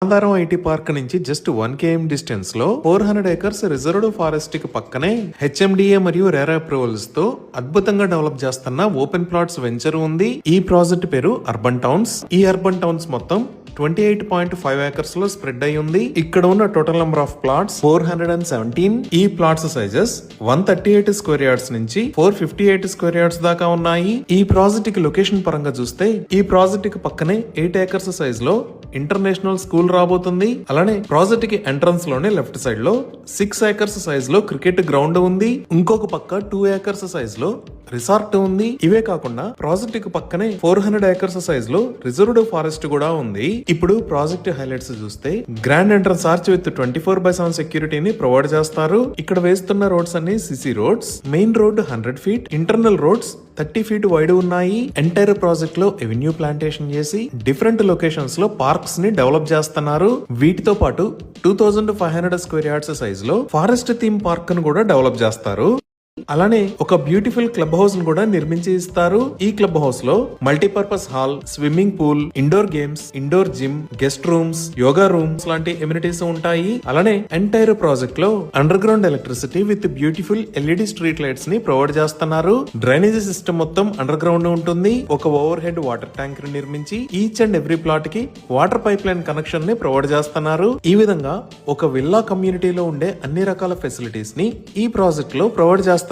మందారం IT park నుంచి just 1 km distance లో 400 acres రిజర్వ్డ్ ఫారెస్ట్ కి పక్కనే హెచ్ఎండిఏ మరియు రేరా అప్రూవల్స్ తో అద్భుతంగా డెవలప్ చేస్తున్న ఓపెన్ ప్లాట్స్ వెంచర్ ఉంది. ఈ ప్రాజెక్ట్ పేరు అర్బన్ టౌన్స్. ఈ అర్బన్ టౌన్స్ మొత్తం 28.5 acres లో స్ప్రెడ్ అయి ఉంది. ఇక్కడ ఉన్న టోటల్ నెంబర్ ఆఫ్ ప్లాట్స్ 417. ఈ ప్లాట్స్ సైజెస్ 138 స్క్వేర్ యార్డ్స్ నుంచి 458 స్క్వేర్ యార్డ్స్ దాకా ఉన్నాయి. ఈ ప్రాజెక్ట్ కి లొకేషన్ పరంగా చూస్తే ఈ ప్రాజెక్ట్ కి పక్కనే 8 acres సైజ్ లో ఇంటర్నేషనల్ స్కూల్ రాబోతుంది. అలానే ప్రాజెక్ట్ కి ఎంట్రన్స్ లోనే లెఫ్ట్ సైడ్ లో 6 acres సైజ్ లో క్రికెట్ గ్రౌండ్ ఉంది. ఇంకొక పక్క 2 acres సైజ్ లో రిసార్ట్ ఉంది. ఇవే కాకుండా ప్రాజెక్ట్ కి పక్కనే 400 acres సైజ్ లో రిజర్వ్డ్ ఫారెస్ట్ కూడా ఉంది. ఇప్పుడు ప్రాజెక్ట్ హైలైట్స్ చూస్తే గ్రాండ్ ఎంట్రన్స్ ఆర్చ్ విత్ 24/7 సెక్యూరిటీని ప్రొవైడ్ చేస్తారు. ఇక్కడ వేస్తున్న రోడ్స్ అన్ని CC roads. Main road 100 feet, internal roads 30 feet wide ఉన్నాయి. ఎంటైర్ ప్రాజెక్ట్ లో ఎవెన్యూ ప్లాంటేషన్ చేసి డిఫరెంట్ లొకేషన్స్ లో పార్క్స్ ని డెవలప్ చేస్తున్నారు. వీటితో పాటు 2500 స్క్వేర్ యార్డ్స్ సైజ్ లో ఫారెస్ట్ థీమ్ పార్క్ ను కూడా డెవలప్ చేస్తారు. అలానే ఒక బ్యూటిఫుల్ క్లబ్ హౌస్ ను కూడా నిర్మించి ఇస్తారు. ఈ క్లబ్ హౌస్ లో multipurpose hall, swimming pool, indoor games, indoor gym, guest rooms, yoga rooms లాంటి ఎమ్యూనిటీస్ ఉంటాయి. అలానే ఎంటైర్ ప్రాజెక్ట్ లో underground electricity with beautiful LED street lights ని ప్రొవైడ్ చేస్తున్నారు. డ్రైనేజీ సిస్టమ్ మొత్తం అండర్ గ్రౌండ్ ఉంటుంది. ఒక ఓవర్ హెడ్ వాటర్ ట్యాంక్ ని నిర్మించి ఈచ్ అండ్ ఎవ్రీ ప్లాట్ కి వాటర్ పైప్ లైన్ కనెక్షన్ ని ప్రొవైడ్ చేస్తున్నారు. ఈ విధంగా ఒక విల్లా కమ్యూనిటీలో ఉండే అన్ని రకాల ఫెసిలిటీస్ ని ఈ ప్రాజెక్ట్ లో ప్రొవైడ్ చేస్తున్నారు.